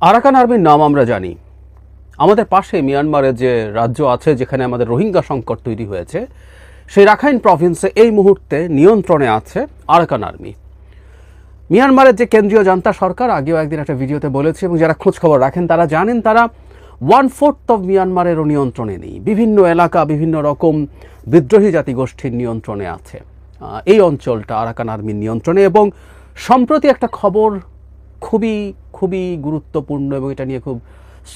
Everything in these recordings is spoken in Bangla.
আরাকান আর্মির নাম আমরা জানি। আমাদের পাশে মিয়ানমারের যে রাজ্য আছে যেখানে আমাদের রোহিঙ্গা সংকট তৈরি হয়েছে, সেই রাখাইন প্রভিন্সে এই মুহূর্তে নিয়ন্ত্রণে আছে আরাকান আর্মি। মিয়ানমারের যে কেন্দ্রীয় জান্তা সরকার, আগেও একদিন একটা ভিডিওতে বলেছে এবং যারা খোঁজ খবর রাখেন তারা জানেন, তারা 1/4 অফ মিয়ানমারেরও নিয়ন্ত্রণে নেই। বিভিন্ন এলাকা বিভিন্ন রকম বিদ্রোহী জাতিগোষ্ঠীর নিয়ন্ত্রণে আছে এই অঞ্চলটা আরাকান আর্মির নিয়ন্ত্রণে। এবং সম্প্রতি একটা খবর খুবই খুবই গুরুত্বপূর্ণ এবং এটা নিয়ে খুব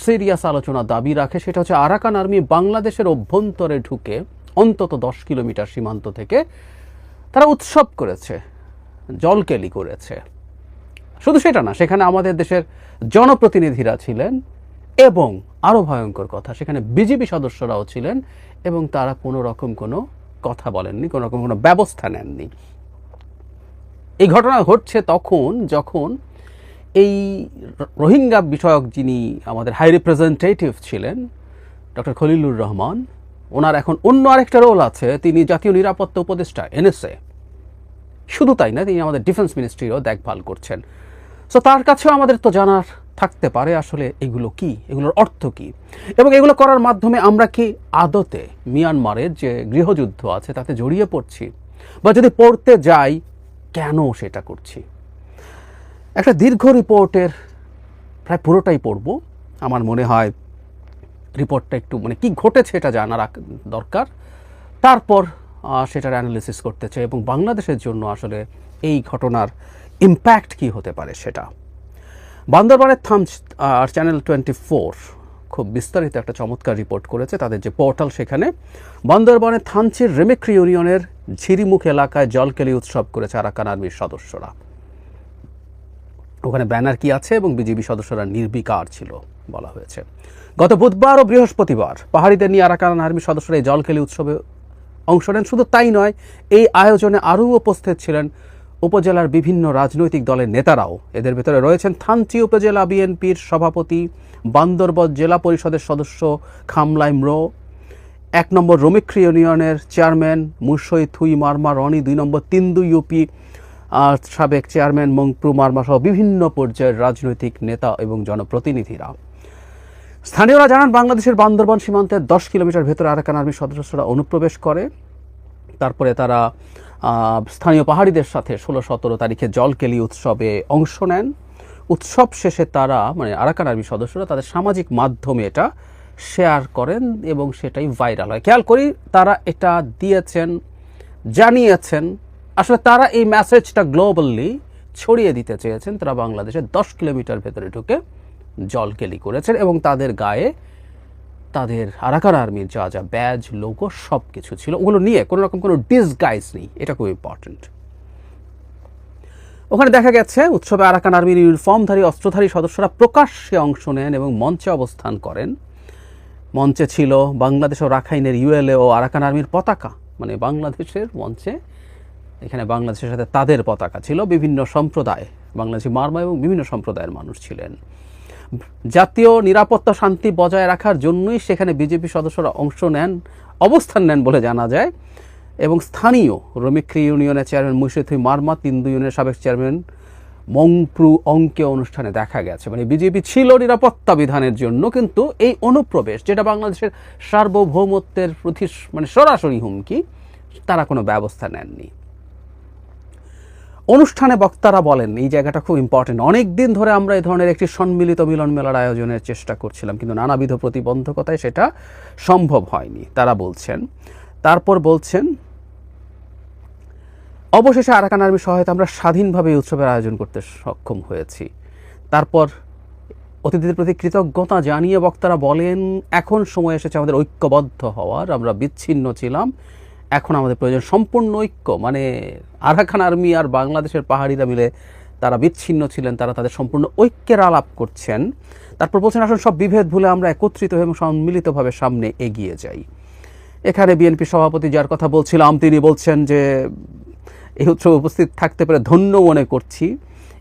সিরিয়াস আলোচনা দাবি রাখে, সেটা হচ্ছে আরাকান আর্মি বাংলাদেশের অভ্যন্তরে ঢুকে অন্তত 10 কিলোমিটার সীমান্ত থেকে তারা উৎসব করেছে, জলকেলি করেছে। শুধু সেটা না, সেখানে আমাদের দেশের জনপ্রতিনিধিরা ছিলেন এবং আরও ভয়ঙ্কর কথা, সেখানে বিজেপি সদস্যরাও ছিলেন এবং তারা কোনো রকম কোনো কথা বলেননি, কোনো রকম কোনো ব্যবস্থা নেননি। এই ঘটনা ঘটছে তখন যখন এই রোহিঙ্গা বিষয়ক যিনি আমাদের হাই রিপ্রেজেন্টেটিভ ছিলেন ডক্টর খলিলুর রহমান, ওনার এখন অন্য আরেকটা রোল আছে, তিনি জাতীয় নিরাপত্তা উপদেষ্টা NSA। শুধু তাই না, তিনি আমাদের ডিফেন্স মিনিস্ট্রিরও দেখভাল করছেন। সো তার কাছেও আমাদের তো জানার থাকতে পারে আসলে এগুলো কি, এগুলোর অর্থ কি, এবং এগুলো করার মাধ্যমে আমরা কি আদতে মিয়ানমারের যে গৃহযুদ্ধ আছে তাতে জড়িয়ে পড়ছি, বা যদি পড়তে যাই কেন সেটা করছি। একটা দীর্ঘ রিপোর্টের প্রায় পুরোটাই পড়ব। আমার মনে হয় রিপোর্টটা একটু কি ঘটেছে এটা জানার দরকার, তারপর সেটার অ্যানালিসিস করতে চাই এবং বাংলাদেশের জন্য আসলে এই ঘটনার ইম্প্যাক্ট কি হতে পারে সেটা। বান্দরবানের চ্যানেল 24 খুব বিস্তারিত একটা চমৎকার রিপোর্ট করেছে, তাদের যে পোর্টাল, সেখানে বান্দরবানের থানচির রেমেক্রি ইউনিয়নের ঝিরিমুখ এলাকায় জলকেলি উৎসব করেছে আরাকান আর্মির সদস্যরা। ওখানে ব্যানার কি আছে এবং বিজিবি সদস্যরা নির্বিকার ছিল বলা হয়েছে। গত বুধবার ও বৃহস্পতিবার পাহাড়িদের নিয়ে আরাকান আর্মির সদস্যরা এই জলকেলি উৎসবে অংশ নেন। শুধু তাই নয়, এই আয়োজনে আরও উপস্থিত ছিলেন উপজেলার বিভিন্ন রাজনৈতিক দলের নেতারাও। এদের ভেতরে রয়েছেন থানচি উপজেলা বিএনপির সভাপতি, বান্দরবান জেলা পরিষদের সদস্য খামলাই ম্রো, 1 নম্বর রোমিক্রি ইউনিয়নের চেয়ারম্যান মুসই থুই মারমা রনি, 2 নম্বর তিন্দু ইউপি সাবেক চেয়ারম্যান মংপ্রু মারমা সহ বিভিন্ন পর্যায়ের রাজনৈতিক নেতা এবং জনপ্রতিনিধিরা। স্থানীয়রা জানান, বাংলাদেশের বান্দরবান সীমান্তের 10 কিলোমিটার ভেতরে আরাকান আর্মির সদস্যরা অনুপ্রবেশ করে। তারপরে তারা স্থানীয় পাহাড়িদের সাথে 16-17 তারিখে জলকেলি উৎসবে অংশ নেন। উৎসব শেষে তারা আরাকান আর্মির সদস্যরা তাদের সামাজিক মাধ্যমে এটা শেয়ার করেন এবং সেটাই ভাইরাল হয়। খেয়াল করি, তারা এটা দিয়েছেন, জানিয়েছেন, আসলে তারা এই মেসেজটা গ্লোবালি ছড়িয়ে দিতে চেয়েছেন। তারা বাংলাদেশের 10 কিলোমিটার ভেতরে ঢুকে জলকেলি করেছেন এবং তাদের গায়ে তাদের আরাকান আর্মির যা যা ব্যাজ, লোগো সব কিছু ছিল, ওগুলো নিয়ে কোনো রকম কোনো ডিসগাইজ নেই। এটা খুব ইম্পর্টেন্ট। ওখানে দেখা গেছে উৎসবে আরাকান আর্মির ইউনিফর্মধারী অস্ত্রধারী সদস্যরা প্রকাশ্যে অংশ নেন এবং মঞ্চে অবস্থান করেন। মঞ্চে ছিল বাংলাদেশ ও রাখাইনের ULA ও আরাকান আর্মির পতাকা, বাংলাদেশের মঞ্চে এখানে বাংলাদেশের সাথে তাদের পতাকা ছিল। বিভিন্ন সম্প্রদায়, বাংলাদেশি মারমা এবং বিভিন্ন সম্প্রদায়ের মানুষ ছিলেন। জাতীয় নিরাপত্তা শান্তি বজায় রাখার জন্যই সেখানে বিজেপি সদস্যরা অবস্থান নেন বলে জানা যায়। এবং স্থানীয় রোমিক্রি ইউনিয়নের চেয়ারম্যান মুসেথুই মারমা, তিন্দু ইউনিয়নের সাবেক চেয়ারম্যান মংপ্রু অঙ্কে অনুষ্ঠানে দেখা গেছে। বিজেপি ছিল নিরাপত্তা বিধানের জন্য, কিন্তু এই অনুপ্রবেশ যেটা বাংলাদেশের সার্বভৌমত্বের প্রতি সরাসরি হুমকি, তারা কোনো ব্যবস্থা নেননি। অনুষ্ঠানে বক্তারা বলেন, এই জায়গাটা খুব ইম্পর্টেন্ট, অনেক দিন ধরে আমরা এই ধরনের একটি সম্মিলিত মিলন মেলার আয়োজনের চেষ্টা করছিলাম, কিন্তু নানাবিধ প্রতিবন্ধকতায় সেটা সম্ভব হয়নি। তারা বলছেন অবশেষে আরাকান আর্মির সহায়তা আমরা স্বাধীনভাবে এই উৎসবের আয়োজন করতে সক্ষম হয়েছি। তারপর অতিথিদের প্রতি কৃতজ্ঞতা জানিয়ে বক্তারা বলেন, এখন সময় এসেছে আমাদের ঐক্যবদ্ধ হওয়ার। আমরা বিচ্ছিন্ন ছিলাম, এখন আমাদের প্রয়োজন সম্পূর্ণ ঐক্য। আরাকান আর্মি আর বাংলাদেশের পাহাড়িরা মিলে তারা বিচ্ছিন্ন ছিলেন, তারা তাদের সম্পূর্ণ ঐক্যের আলাপ করছেন। তারপর বলছেন, আসলে সব বিভেদ ভুলে আমরা একত্রিত হয়ে এবং সম্মিলিতভাবে সামনে এগিয়ে যাই। এখানে বিএনপি সভাপতি, যার কথা বলছিলাম, তিনি বলছেন যে এই উৎসবে উপস্থিত থাকতে পেরে ধন্য মনে করছি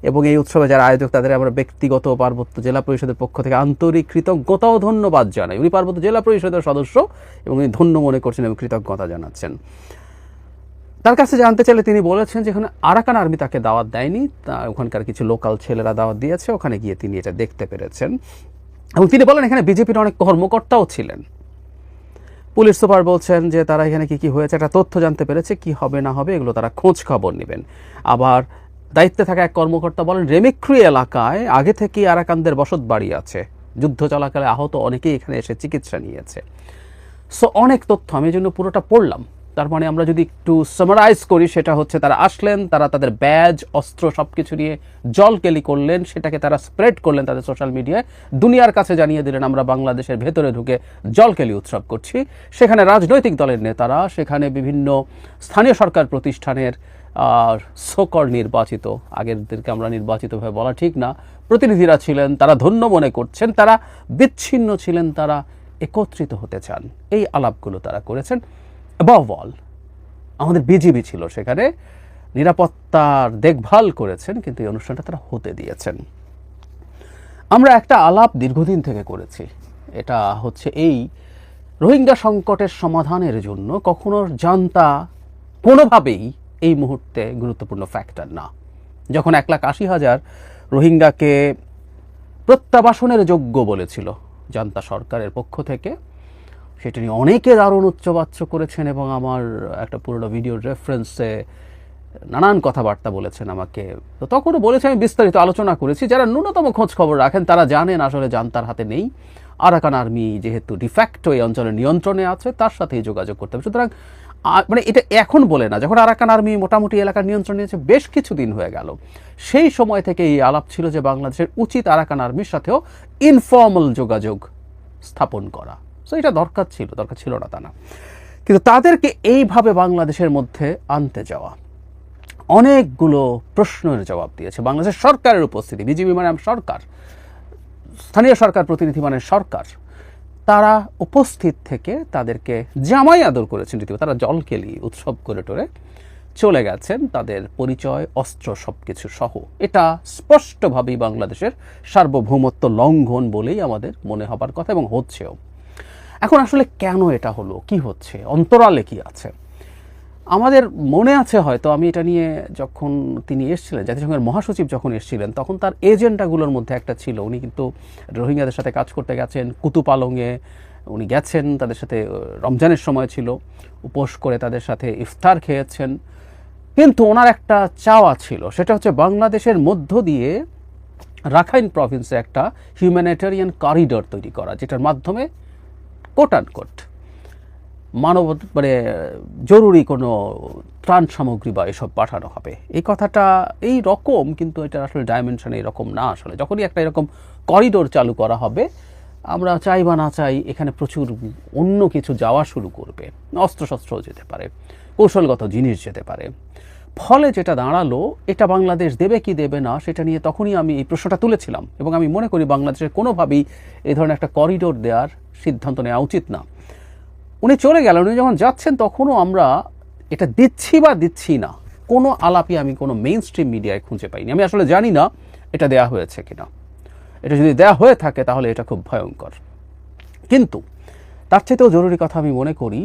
এবং এই উৎসবে যারা আয়োজক তাদের আমরা ব্যক্তিগত পার্বত্য জেলা পরিষদের পক্ষ থেকে আন্তরিক কৃতজ্ঞতা ও ধন্যবাদ জানাই। উনি পার্বত্য জেলা পরিষদের সদস্য এবং উনি ধন্য মনে করছেন এবং কৃতজ্ঞতা জানাচ্ছেন। তার কাছে জানতে চাইলে তিনি বলেছেন যে এখানে আরাকান আর্মি তাকে দাওয়াত দেয়নি, ওখানকার কিছু লোকাল ছেলেরা দাওয়াত দিয়েছে, ওখানে গিয়ে তিনি এটা দেখতে পেরেছেন। এবং তিনি বলেন এখানে বিজেপির অনেক কর্মকর্তাও ছিলেন। পুলিশ সুপার বলছেন যে তারা এখানে কি হয়েছে একটা তথ্য জানতে পেরেছে, কি হবে না হবে এগুলো তারা খোঁজ খবর নেবেন। আবার দায়িত্বে থাকা এক কর্মকর্তা বলেন রেমিক্রি এলাকায় আগে থেকেই আরাকানদের বসত বাড়ি আছে, যুদ্ধ চলাকালে আহত অনেকেই এখানে এসে চিকিৎসা নিয়েছে। সো অনেক তথ্য, আমি এই জন্য পুরোটা পড়লাম। তার মানে আমরা যদি একটু সামারাইজ করি, সেটা হচ্ছে তারা আসলেন, তারা তাদের ব্যাজ অস্ত্র সব কিছু নিয়ে জলকেলি করলেন, সেটাকে তারা স্প্রেড করলেন তাদের সোশ্যাল মিডিয়ায়, দুনিয়ার কাছে জানিয়ে দিলেন আমরা বাংলাদেশের ভেতরে ঢুকে জলকেলি উৎসব করছি। সেখানে রাজনৈতিক দলের নেতারা, সেখানে বিভিন্ন স্থানীয় সরকার প্রতিষ্ঠানের সকল নির্বাচিত, আগেরদেরকে আমরা নির্বাচিতভাবে বলা ঠিক না, প্রতিনিধিরা ছিলেন, তারা ধন্য মনে করছেন, তারা বিচ্ছিন্ন ছিলেন, তারা একত্রিত হতে চান, এই আলাপগুলো তারা করেছেন। অ্যাবভ অল আমাদের বিজিবি ছিল সেখানে, নিরাপত্তার দেখভাল করেছেন, কিন্তু এই অনুষ্ঠানটা তারা হতে দিয়েছেন। আমরা একটা আলাপ দীর্ঘদিন থেকে করেছি, এটা হচ্ছে এই রোহিঙ্গা সংকটের সমাধানের জন্য কখনো জান্তা কোনোভাবেই এই মুহূর্তে গুরুত্বপূর্ণ ফ্যাক্টর না। যখন 1,80,000 রোহিঙ্গাকে প্রত্যাবাসনের যোগ্য বলেছিল জান্তা সরকারের পক্ষ থেকে, সেটা নিয়ে অনেকে দারুণ উচ্চবাচ্য করেছেন এবং আমার একটা পুরোনো ভিডিওর রেফারেন্সে নানান কথাবার্তা বলেছেন আমাকে। তো তখনও বলেছে, আমি বিস্তারিত আলোচনা করেছি, যারা ন্যূনতম খোঁজ খবর রাখেন তারা জানেন আসলে জান্তার হাতে নেই। আরাকান আর্মি যেহেতু ডিফ্যাক্টো এই অঞ্চলের নিয়ন্ত্রণে আছে, তার সাথেই যোগাযোগ করতে হবে। সুতরাং মানে এটা এখন বলে না, যখন আরাকান আর্মি মোটামুটি এলাকার নিয়ন্ত্রণ নিয়েছে বেশ কিছুদিন হয়ে গেল, সেই সময় থেকে এই আলাপ ছিল যে বাংলাদেশের উচিত আরাকান আর্মির সাথেও ইনফর্মাল যোগাযোগ স্থাপন করা। সো এটা দরকার ছিল না তা না, কিন্তু তাদেরকে এইভাবে বাংলাদেশের মধ্যে আনতে যাওয়া অনেকগুলো প্রশ্নের জবাব দিয়েছে। বাংলাদেশের সরকারের উপস্থিতি, বিজিবি মানে সরকার, স্থানীয় সরকার প্রতিনিধি মানে সরকার, তারা উপস্থিত থেকে তাদেরকে জামাই আদর করেছেন রীতিমতো। তারা জলকেলি উৎসব করে টোরে চলে গেছেন, তাদের পরিচয় অস্ত্র সব কিছু সহ। এটা স্পষ্টভাবেই বাংলাদেশের সার্বভৌমত্ব লঙ্ঘন বলেই আমাদের মনে হবার কথা এবং হচ্ছেও। এখন আসলে কেন এটা হলো, কি হচ্ছে, অন্তরালে কি আছে? আমাদের মনে আছে হয়তো, আমি এটা নিয়ে যখন তিনি এসেছিলেন, জাতিসংঘের মহাসচিব যখন এসেছিলেন, তখন তার এজেন্ডাগুলোর মধ্যে একটা ছিল, উনি কিন্তু রোহিঙ্গাদের সাথে কাজ করতে গেছেন, কুতুপালংয়ে উনি গেছেন, তাদের সাথে রমজানের সময় ছিল, উপোস করে তাদের সাথে ইফতার খেয়েছেন। কিন্তু ওনার একটা চাওয়া ছিল, সেটা হচ্ছে বাংলাদেশের মধ্য দিয়ে রাখাইন প্রভিন্সে একটা হিউম্যানিটেরিয়ান করিডোর তৈরি করা, যেটার মাধ্যমে কোট অ্যান্ড কোট মানব মানে জরুরি কোনো ত্রাণ সামগ্রী বা এসব পাঠানো হবে। এই কথাটা এই রকম, কিন্তু এটা আসলে ডাইমেনশন এরকম না। আসলে যখনই একটা এরকম করিডোর চালু করা হবে, আমরা চাই বা না চাই এখানে প্রচুর অন্য কিছু যাওয়া শুরু করবে, অস্ত্রশস্ত্রও যেতে পারে, কৌশলগত জিনিস যেতে পারে। ফলে যেটা দাঁড়ালো, এটা বাংলাদেশ দেবে কি দেবে না সেটা নিয়ে তখনই আমি এই প্রশ্নটা তুলেছিলাম, এবং আমি মনে করি বাংলাদেশের কোনোভাবেই এই ধরনের একটা করিডোর দেওয়ার সিদ্ধান্ত নেওয়া উচিত না। উনি চলে গেলেন, উনি যখন যাচ্ছেন তখনও আমরা এটা দিচ্ছি বা দিচ্ছি না কোনো আলাপই আমি কোনো মেইন স্ট্রিম মিডিয়ায় খুঁজে পাইনি। আমি আসলে জানি না এটা দেয়া হয়েছে কিনা। এটা যদি দেয়া হয়ে থাকে তাহলে এটা খুব ভয়ঙ্কর। কিন্তু তার চাইতেও জরুরি কথা আমি মনে করি,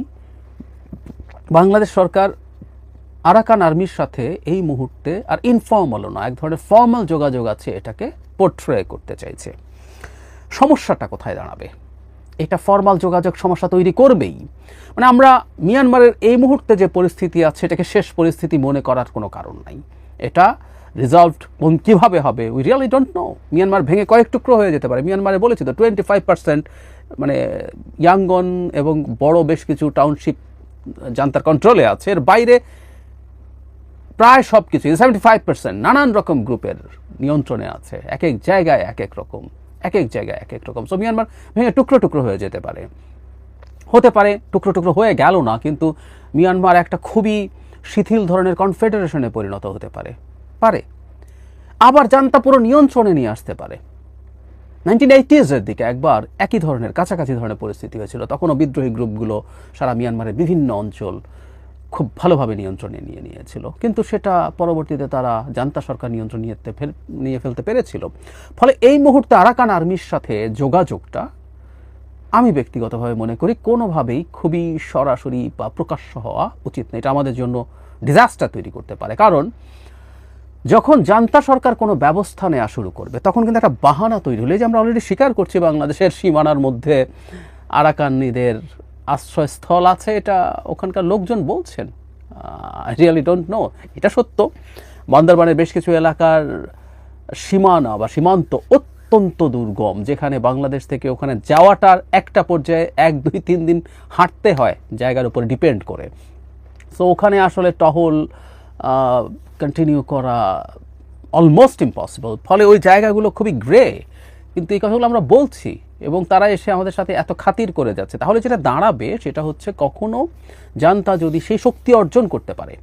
বাংলাদেশ সরকার আরাকান আর্মির সাথে এই মুহূর্তে আর ইনফর্মালও না, এক ধরনের ফর্মাল যোগাযোগ আছে, এটাকে পোর্ট্রে করতে চাইছে। সমস্যাটা কোথায় দাঁড়াবে? এটা ফর্মাল যোগাযোগ সমস্যা তৈরি করবেই। মানে আমরা মিয়ানমারের এই মুহূর্তে যে পরিস্থিতি আছে, এটাকে শেষ পরিস্থিতি মনে করার কোনো কারণ নাই। এটা রিজলভড কীভাবে হবে we really don't know. Myanmar ভেঙে কয়েক টুকরো হয়ে যেতে পারে। মিয়ানমারে বলেছি তো 25% মানে ইয়াঙ্গন এবং বড় বেশ কিছু টাউনশিপ জান্তার কন্ট্রোলে আছে, এর বাইরে প্রায় সব কিছু 75% নানান রকম গ্রুপের নিয়ন্ত্রণে আছে। এক এক জায়গায় এক এক রকম, এক এক জায়গায় এক এক রকম। সো মিয়ানমার ভেঙে টুকরো টুকরো হয়ে যেতে পারে, হতে পারে টুকরো টুকরো হয়ে গেল না, কিন্তু মিয়ানমার একটা খুবই শিথিল ধরনের কনফেডারেশনে পরিণত হতে পারে। আবার জান্তা পুরো নিয়ন্ত্রণে নিয়ে আসতে পারে। 1980s দিকে একবার একই ধরনের কাছাকাছি ধরনের পরিস্থিতি হয়েছিল, তখনও বিদ্রোহী গ্রুপগুলো সারা মিয়ানমারের বিভিন্ন অঞ্চল খুব ভালোভাবে নিয়ন্ত্রণে নিয়ে নিয়েছিল, কিন্তু সেটা পরবর্তীতে তারা জান্তা সরকার নিয়ন্ত্রণ নিয়ে ফেলতে পেরেছিল। ফলে এই মুহূর্তে আরাকান আর্মির সাথে যোগাযোগটা আমি ব্যক্তিগতভাবে মনে করি কোনোভাবেই খুবই সরাসরি বা প্রকাশ্য হওয়া উচিত না। এটা আমাদের জন্য ডিজাস্টার তৈরি করতে পারে। কারণ যখন জান্তা সরকার কোনো ব্যবস্থা নেওয়া শুরু করবে তখন কিন্তু একটা বাহানা তৈরি হলে, যে আমরা অলরেডি স্বীকার করছি বাংলাদেশের সীমানার মধ্যে আরাকানিদের আশ্রয়স্থল আছে, এটা ওখানকার লোকজন বলছেন। আই রিয়েলি ডোন্ট নো, এটা সত্য। বান্দরবানের বেশ কিছু এলাকার সীমানা বা সীমান্ত অত্যন্ত দুর্গম, যেখানে বাংলাদেশ থেকে ওখানে যাওয়াটার একটা পর্যায়ে 1-2-3 দিন হাঁটতে হয় জায়গার উপর ডিপেন্ড করে। সো ওখানে আসলে টহল কন্টিনিউ করা অলমোস্ট ইম্পসিবল। ফলে ওই জায়গাগুলো খুবই গ্রে, কিন্তু এই কথাগুলো আমরা বলছি এবং তারা এসে আমাদের সাথে এত খাতির করে যাচ্ছে। তাহলে যেটা দাঁড়াবে সেটা হচ্ছে, কখনো জান্তা যদি সেই শক্তি অর্জন করতে পারে,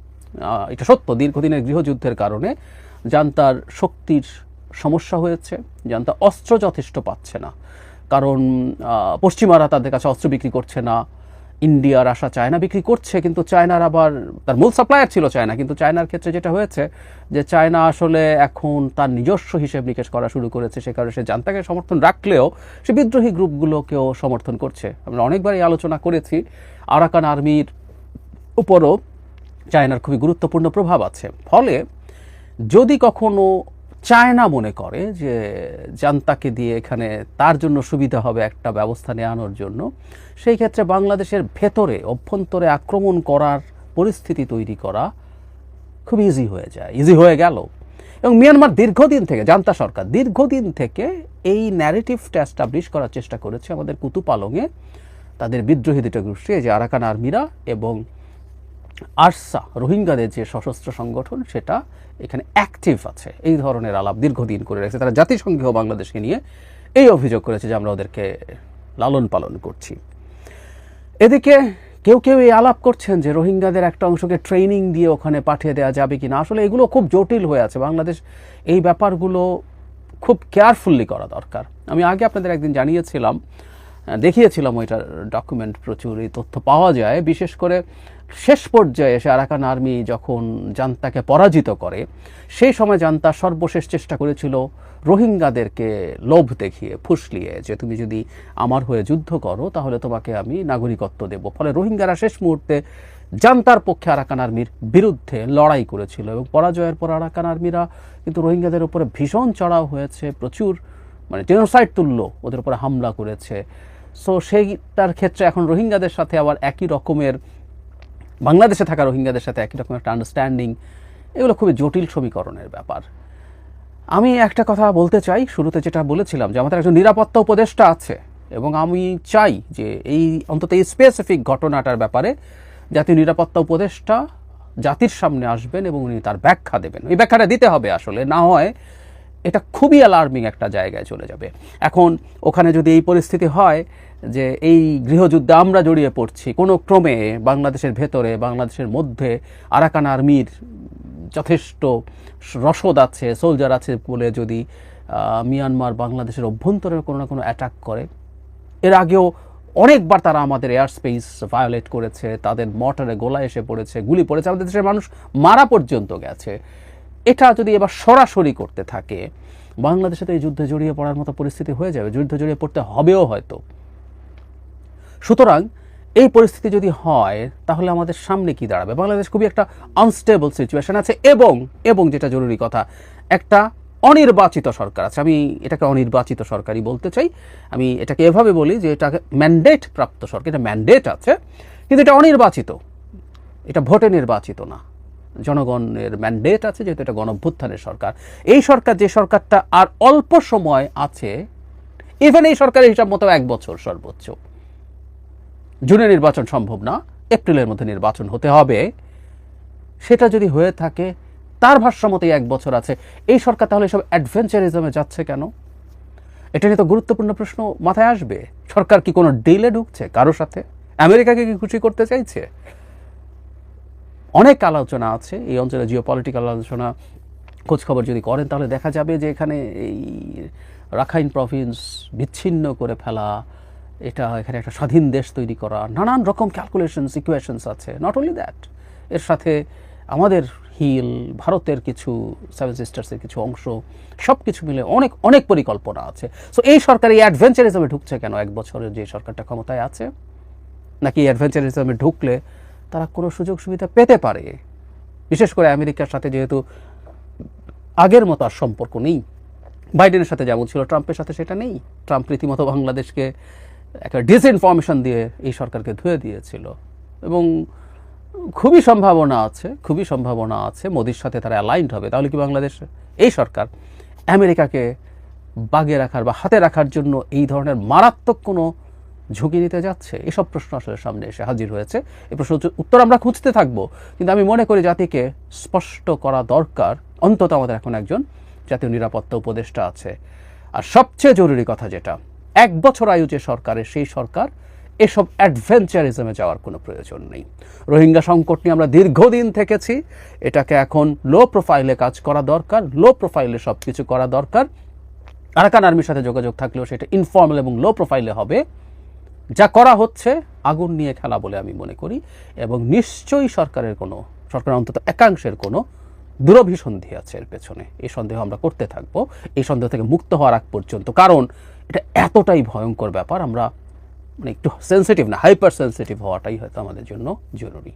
এটা সত্য দীর্ঘদিনের গৃহযুদ্ধের কারণে জান্তার শক্তির সমস্যা হয়েছে, জান্তা অস্ত্র যথেষ্ট পাচ্ছে না, কারণ পশ্চিমারা তাদের কাছে অস্ত্র বিক্রি করছে না, ইন্ডিয়া রাশিয়া চায়না বিক্রি করছে, কিন্তু চায়নার আবার তার মূল সাপ্লায়ার ছিল চায়না, কিন্তু চায়নার ক্ষেত্রে যেটা হয়েছে যে চায়না আসলে এখন তার নিজস্ব হিসেব নিকেশ করা শুরু করেছে। সে কারণে সে জান্তাকে সমর্থন রাখলেও সে বিদ্রোহী গ্রুপগুলোকেও সমর্থন করছে। আমরা অনেকবারই আলোচনা করেছি, আরাকান আর্মির উপরও চায়নার খুবই গুরুত্বপূর্ণ প্রভাব আছে। ফলে যদি কখনো চায়না মনে করে যে জান্তাকে দিয়ে এখানে তার জন্য সুবিধা হবে একটা ব্যবস্থা নেওয়ানোর জন্য, সেই ক্ষেত্রে বাংলাদেশের ভেতরে অভ্যন্তরে আক্রমণ করার পরিস্থিতি তৈরি করা খুব ইজি হয়ে যায়, ইজি হয়ে গেল। এবং মিয়ানমার দীর্ঘদিন থেকে, জান্তা সরকার দীর্ঘদিন থেকে এই ন্যারেটিভটা এস্টাবলিশ করার চেষ্টা করেছে আমাদের কুতুপালংয়ে। তাদের বিদ্রোহী দুটো গোষ্ঠী, যে আরাকান আর্মিরা এবং আরসা রোহিঙ্গাদের যে সশস্ত্র সংগঠন, সেটা এখানে অ্যাক্টিভ আছে, এই ধরনের আলাপ দীর্ঘদিন করে রেখেছে। তারা জাতিসংঘেও বাংলাদেশকে নিয়ে এই অভিযোগ করেছে যে আমরা ওদেরকে লালন পালন করছি। এদিকে কেউ কেউ এই আলাপ করছেন যে রোহিঙ্গাদের একটা অংশকে ট্রেনিং দিয়ে ওখানে পাঠিয়ে দেওয়া যাবে কিনা। আসলে এগুলো খুব জটিল হয়ে আছে, বাংলাদেশ এই ব্যাপারগুলো খুব কেয়ারফুলি করা দরকার। আমি আগে আপনাদের একদিন জানিয়েছিলাম, দেখিয়েছিলাম ওইটার ডকুমেন্ট, প্রচুর এই তথ্য পাওয়া যায়। বিশেষ করে শেষ পর্যায়ে এসে আরাকান আর্মি যখন জান্তাকে পরাজিত করে, সেই সময় জান্তা সর্বশেষ চেষ্টা করেছিল রোহিঙ্গাদেরকে লোভ দেখিয়ে, ফুসলিয়ে, যে তুমি যদি আমার হয়ে যুদ্ধ করো তাহলে তোমাকে আমি নাগরিকত্ব দেব। ফলে রোহিঙ্গারা শেষ মুহূর্তে জান্তার পক্ষে আরাকান আর্মির বিরুদ্ধে লড়াই করেছিল এবং পরাজয়ের পর আরাকান আর্মিরা কিন্তু রোহিঙ্গাদের উপরে ভীষণ চড়াও হয়েছে, প্রচুর মানে জেনোসাইড তুল্য ওদের উপরে হামলা করেছে। সো সেইটার ক্ষেত্রে এখন রোহিঙ্গাদের সাথে আবার একই রকমের, বাংলাদেশে থাকা রোহিঙ্গাদের সাথে একই রকম একটা আন্ডারস্ট্যান্ডিং, এগুলো খুবই জটিল সমীকরণের ব্যাপার। আমি একটা কথা বলতে চাই, শুরুতে যেটা বলেছিলাম যে আমাদের একজন নিরাপত্তা উপদেষ্টা আছে, এবং আমি চাই যে এই অন্তত এই স্পেসিফিক ঘটনাটার ব্যাপারে জাতীয় নিরাপত্তা উপদেষ্টা জাতির সামনে আসবেন এবং উনি তার ব্যাখ্যা দেবেন। এই ব্যাখ্যাটা দিতে হবে আসলে, না হয় এটা খুবই অ্যালার্মিং একটা জায়গায় চলে যাবে। এখন ওখানে যদি এই পরিস্থিতি হয় যে এই গৃহযুদ্ধে আমরা জড়িয়ে পড়ছি, কোনো ক্রমে বাংলাদেশের ভেতরে, বাংলাদেশের মধ্যে আরাকান আর্মির যথেষ্ট রসদ আছে, সোলজার আছে বলে যদি মিয়ানমার বাংলাদেশের অভ্যন্তরে কোনো না কোনো অ্যাটাক করে, এর আগেও অনেকবার তারা আমাদের এয়ার স্পেস ভায়োলেট করেছে, তাদের মর্টারে গোলা এসে পড়েছে, গুলি পড়েছে, আমাদের দেশের মানুষ মারা পর্যন্ত গেছে। এটা যদি এবার সরাসরি করতে থাকে, বাংলাদেশে তো এই যুদ্ধে জড়িয়ে পড়ার মতো পরিস্থিতি হয়ে যাবে, যুদ্ধে জড়িয়ে পড়তে হবেও হয়তো। সুতরাং এই পরিস্থিতি যদি হয় তাহলে আমাদের সামনে কি দাঁড়াবে? বাংলাদেশ খুবই একটা আনস্টেবল সিচুয়েশন আছে, এবং যেটা জরুরি কথা, একটা অনির্বাচিত সরকার আছে। আমি এটাকে অনির্বাচিত সরকারই বলতে চাই। আমি এটাকে এভাবে বলি যে এটা ম্যান্ডেট প্রাপ্ত সরকার, এটা ম্যান্ডেট আছে, কিন্তু এটা অনির্বাচিত, এটা ভোটে নির্বাচিত না। জনগণের ম্যান্ডেট আছে, যেহেতু এটা গণঅভ্যুত্থানের সরকার। এই সরকার, যে সরকারটা আর অল্প সময় আছে, ইভেন এই সরকারের হিসাব মতো 1 বছর সর্বোচ্চ, জুনে নির্বাচন সম্ভব না, এপ্রিলের মধ্যে নির্বাচন হতে হবে, সেটা যদি হয়ে থাকে, তার ভাষ্য মতোই 1 বছর আছে, এই সরকার তাহলে এসব অ্যাডভেঞ্চারিজমে যাচ্ছে কেন? এটা নিয়ে তো গুরুত্বপূর্ণ প্রশ্ন মাথায় আসবে। সরকার কি কোনো ডিলে ঢুকছে কারোর সাথে? আমেরিকাকে কি খুশি করতে চাইছে? অনেক আলোচনা আছে এই অঞ্চলে, জিওপলিটিক্যাল আলোচনা, খোঁজখবর যদি করেন তাহলে দেখা যাবে যে এখানে এই রাখাইন প্রভিন্স বিচ্ছিন্ন করে ফেলা, এটা এখানে একটা স্বাধীন দেশ তৈরি করা, নানান রকম ক্যালকুলেশনস, ইকুয়েশনস আছে। নট অনলি দ্যাট, এর সাথে আমাদের হিল, ভারতের কিছু, সেভেন সিস্টার্সের কিছু অংশ, সব কিছু মিলে অনেক অনেক পরিকল্পনা আছে। সো এই সরকার এই অ্যাডভেঞ্চারিজমে ঢুকছে কেন 1 বছরের যে সরকারটা ক্ষমতায় আছে? নাকি অ্যাডভেঞ্চারিজমে ঢুকলে তারা কোনো সুযোগ সুবিধা পেতে পারে, বিশেষ করে আমেরিকার সাথে যেহেতু আগের মতো আর সম্পর্ক নেই, বাইডেনের সাথে যেমন ছিল ট্রাম্পের সাথে সেটা নেই। ট্রাম্প রীতিমতো বাংলাদেশকে একটা ডিসইনফরমেশন দিয়ে এই সরকারকে ধুয়ে দিয়েছিল এবং খুবই সম্ভাবনা আছে মোদির সাথে তারা অ্যালাইন্ড হবে। তাহলে কি বাংলাদেশ এই সরকার আমেরিকাকে বাগিয়ে রাখার বা হাতে রাখার জন্য এই ধরনের মারাত্মক কোনো ঝুঁকি নিতে যাচ্ছে? এসব প্রশ্ন আসলে সামনে এসে হাজির হয়েছে। এই প্রশ্ন উত্তর আমরা খুঁজতে থাকবো, কিন্তু আমি মনে করি জাতিকে স্পষ্ট করা দরকার, অন্তত আমাদের এখন একজন জাতীয় নিরাপত্তা উপদেষ্টা আছে। আর সবচেয়ে জরুরি কথা যেটা, 1 বছর আয়ু যে সরকারের, সেই সরকার এসব অ্যাডভেঞ্চারিজমে যাওয়ার কোনো প্রয়োজন নেই। রোহিঙ্গা সংকট নিয়ে আমরা দীর্ঘদিন থেকেছি, এটাকে এখন লো প্রোফাইলে কাজ করা দরকার, লো প্রোফাইলে সব কিছু করা দরকার। আরাকান আর্মির সাথে যোগাযোগ থাকলেও সেটা ইনফর্মাল এবং লো প্রোফাইলে হবে। যা করা হচ্ছে আগুন নিয়ে খেলা বলে আমি মনে করি, এবং নিশ্চয়ই সরকারের অন্তত একাংশের কোনো দুরভিসন্ধি আছে এর পেছনে। এই সন্দেহ আমরা করতে থাকবো, এই সন্দেহ থেকে মুক্ত হওয়ার আগ পর্যন্ত, কারণ এটা এতটাই ভয়ঙ্কর ব্যাপার। আমরা একটু সেন্সিটিভ না, হাইপার সেন্সিটিভ হওয়াটাই হয়তো আমাদের জন্য জরুরি।